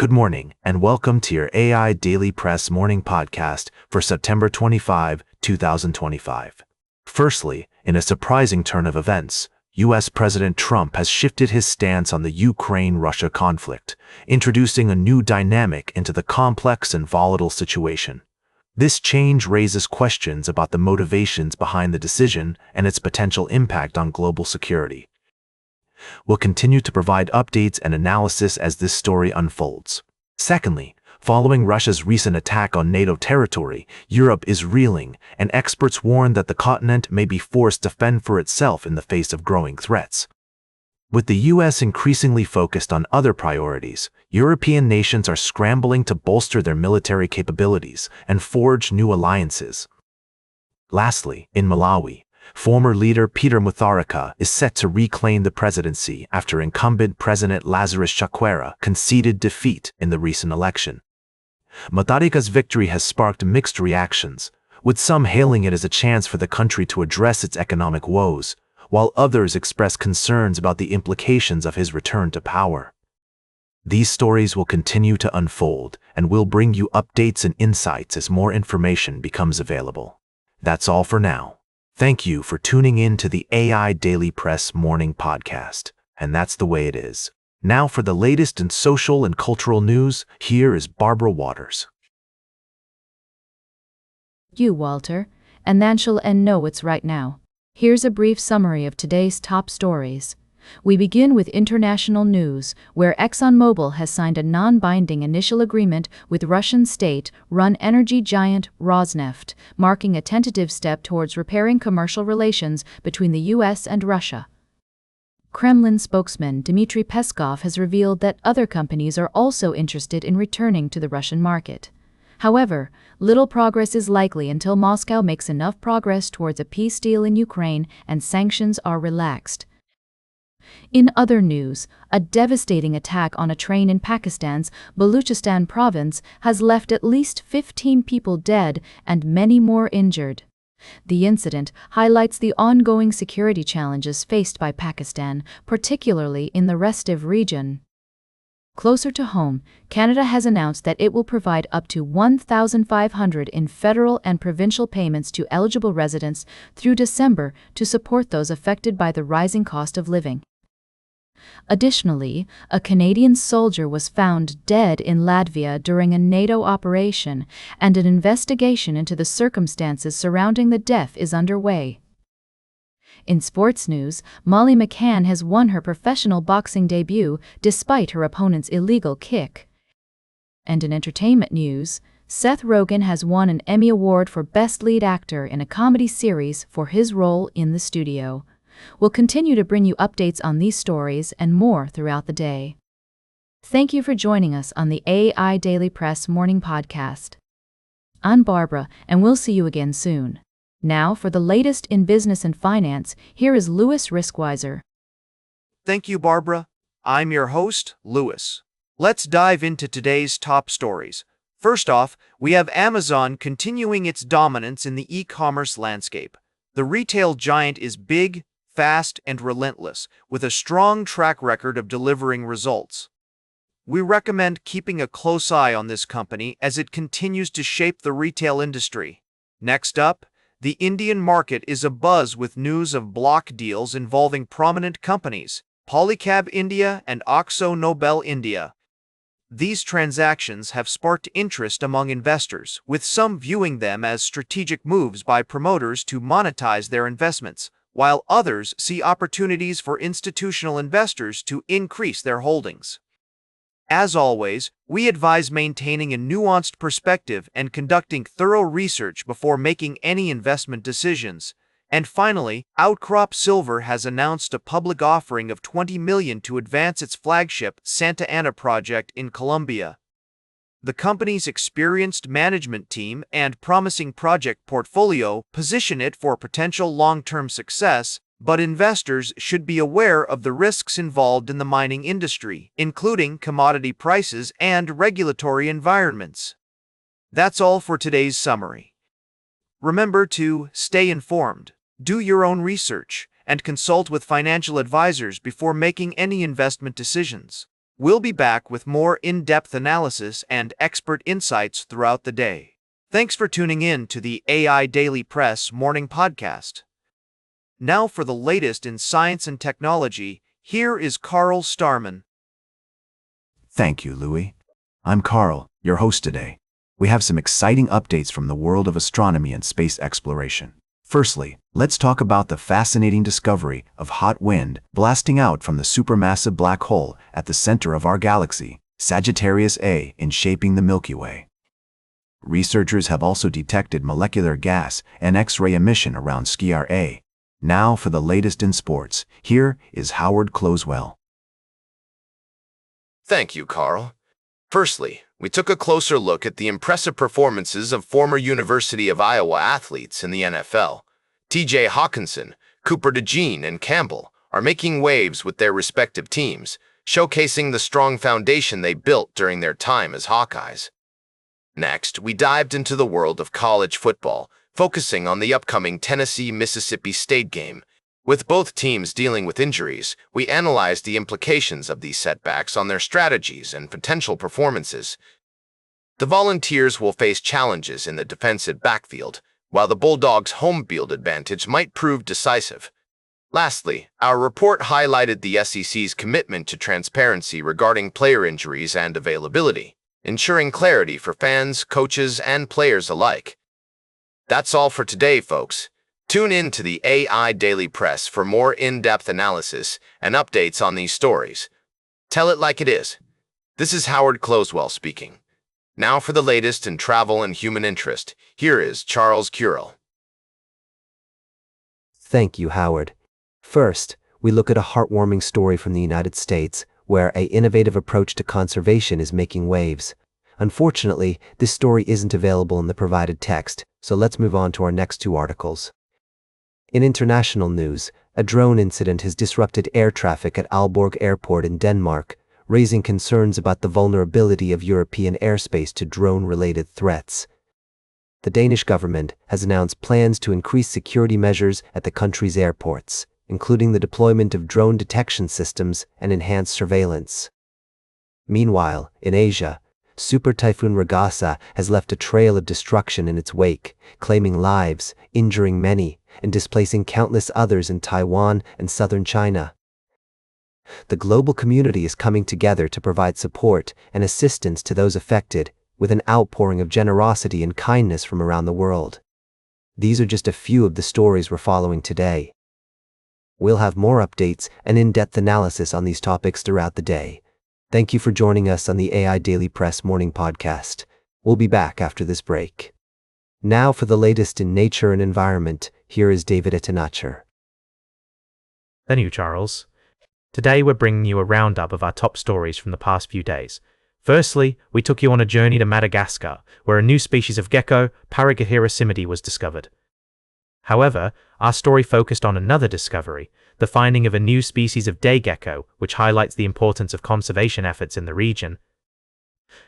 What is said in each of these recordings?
Good morning, and welcome to your AI Daily Press morning podcast for September 25, 2025. Firstly, in a surprising turn of events, U.S. President Trump has shifted his stance on the Ukraine-Russia conflict, introducing a new dynamic into the complex and volatile situation. This change raises questions about the motivations behind the decision and its potential impact on global security. We'll continue to provide updates and analysis as this story unfolds. Secondly, following Russia's recent attack on NATO territory, Europe is reeling, and experts warn that the continent may be forced to fend for itself in the face of growing threats. With the U.S. increasingly focused on other priorities, European nations are scrambling to bolster their military capabilities and forge new alliances. Lastly, in Malawi, former leader Peter Mutharika is set to reclaim the presidency after incumbent President Lazarus Chakwera conceded defeat in the recent election. Mutharika's victory has sparked mixed reactions, with some hailing it as a chance for the country to address its economic woes, while others express concerns about the implications of his return to power. These stories will continue to unfold, and we'll bring you updates and insights as more information becomes available. That's all for now. Thank you for tuning in to the AI Daily Press morning podcast, and that's the way it is. Now for the latest in social and cultural news, here is Barbara Waters. You, Walter, and then she'll know it's right now. Here's a brief summary of today's top stories. We begin with international news, where ExxonMobil has signed a non-binding initial agreement with Russian state-run energy giant Rosneft, marking a tentative step towards repairing commercial relations between the U.S. and Russia. Kremlin spokesman Dmitry Peskov has revealed that other companies are also interested in returning to the Russian market. However, little progress is likely until Moscow makes enough progress towards a peace deal in Ukraine and sanctions are relaxed. In other news, a devastating attack on a train in Pakistan's Baluchistan province has left at least 15 people dead and many more injured. The incident highlights the ongoing security challenges faced by Pakistan, particularly in the Restiv region. Closer to home, Canada has announced that it will provide up to $1,500 in federal and provincial payments to eligible residents through December to support those affected by the rising cost of living. Additionally, a Canadian soldier was found dead in Latvia during a NATO operation, and an investigation into the circumstances surrounding the death is underway. In sports news, Molly McCann has won her professional boxing debut despite her opponent's illegal kick. And in entertainment news, Seth Rogen has won an Emmy Award for Best Lead Actor in a Comedy Series for his role in The Studio. We'll continue to bring you updates on these stories and more throughout the day. Thank you for joining us on the AI Daily Press morning podcast. I'm Barbara, and we'll see you again soon. Now, for the latest in business and finance, here is Louis Riskweiser. Thank you, Barbara. I'm your host, Louis. Let's dive into today's top stories. First off, we have Amazon continuing its dominance in the e-commerce landscape. The retail giant is big, fast, and relentless, with a strong track record of delivering results. We recommend keeping a close eye on this company as it continues to shape the retail industry. Next up, the Indian market is abuzz with news of block deals involving prominent companies, Polycab India and Akzo Nobel India. These transactions have sparked interest among investors, with some viewing them as strategic moves by promoters to monetize their investments, while others see opportunities for institutional investors to increase their holdings. As always, we advise maintaining a nuanced perspective and conducting thorough research before making any investment decisions. And finally, Outcrop Silver has announced a public offering of $20 million to advance its flagship Santa Ana project in Colombia. The company's experienced management team and promising project portfolio position it for potential long-term success, but investors should be aware of the risks involved in the mining industry, including commodity prices and regulatory environments. That's all for today's summary. Remember to stay informed, do your own research, and consult with financial advisors before making any investment decisions. We'll be back with more in-depth analysis and expert insights throughout the day. Thanks for tuning in to the AI Daily Press Morning Podcast. Now for the latest in science and technology, here is Carl Starman. Thank you, Louis. I'm Carl, your host today. We have some exciting updates from the world of astronomy and space exploration. Firstly, let's talk about the fascinating discovery of hot wind blasting out from the supermassive black hole at the center of our galaxy, Sagittarius A, in shaping the Milky Way. Researchers have also detected molecular gas and X-ray emission around Skyr A. Now for the latest in sports, here is Howard Closewell. Thank you, Carl. Firstly, we took a closer look at the impressive performances of former University of Iowa athletes in the NFL. T.J. Hawkinson, Cooper DeJean, and Campbell are making waves with their respective teams, showcasing the strong foundation they built during their time as Hawkeyes. Next, we dived into the world of college football, focusing on the upcoming Tennessee-Mississippi State game. With both teams dealing with injuries, we analyzed the implications of these setbacks on their strategies and potential performances. The Volunteers will face challenges in the defensive backfield, while the Bulldogs' home field advantage might prove decisive. Lastly, our report highlighted the SEC's commitment to transparency regarding player injuries and availability, ensuring clarity for fans, coaches, and players alike. That's all for today, folks. Tune in to the AI Daily Press for more in-depth analysis and updates on these stories. Tell it like it is. This is Howard Closewell speaking. Now for the latest in travel and human interest, here is Charles Currell. Thank you, Howard. First, we look at a heartwarming story from the United States, where an innovative approach to conservation is making waves. Unfortunately, this story isn't available in the provided text, so let's move on to our next two articles. In international news, a drone incident has disrupted air traffic at Aalborg Airport in Denmark, raising concerns about the vulnerability of European airspace to drone-related threats. The Danish government has announced plans to increase security measures at the country's airports, including the deployment of drone detection systems and enhanced surveillance. Meanwhile, in Asia, Super Typhoon Gaza has left a trail of destruction in its wake, claiming lives, injuring many, and displacing countless others in Taiwan and southern China. The global community is coming together to provide support and assistance to those affected, with an outpouring of generosity and kindness from around the world. These are just a few of the stories we're following today. We'll have more updates and in-depth analysis on these topics throughout the day. Thank you for joining us on the AI Daily Press Morning Podcast. We'll be back after this break. Now for the latest in nature and environment, here is David Atanacher. Thank you, Charles. Today we're bringing you a roundup of our top stories from the past few days. Firstly, we took you on a journey to Madagascar, where a new species of gecko, Paragirhirasimidi, was discovered. However, our story focused on another discovery, the finding of a new species of day gecko, which highlights the importance of conservation efforts in the region.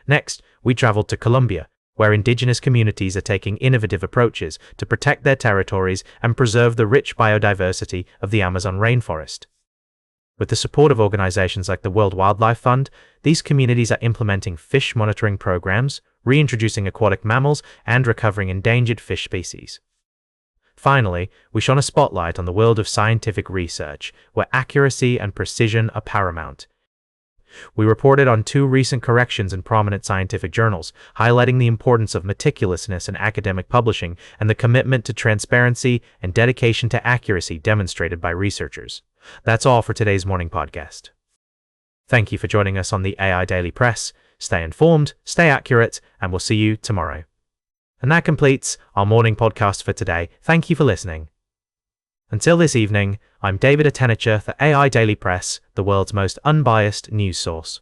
Next, we traveled to Colombia, where indigenous communities are taking innovative approaches to protect their territories and preserve the rich biodiversity of the Amazon rainforest. With the support of organizations like the World Wildlife Fund, these communities are implementing fish monitoring programs, reintroducing aquatic mammals, and recovering endangered fish species. Finally, we shone a spotlight on the world of scientific research, where accuracy and precision are paramount. We reported on 2 recent corrections in prominent scientific journals, highlighting the importance of meticulousness in academic publishing and the commitment to transparency and dedication to accuracy demonstrated by researchers. That's all for today's morning podcast. Thank you for joining us on the AI Daily Press. Stay informed, stay accurate, and we'll see you tomorrow. And that completes our morning podcast for today. Thank you for listening. Until this evening, I'm David Atanacher for AI Daily Press, the world's most unbiased news source.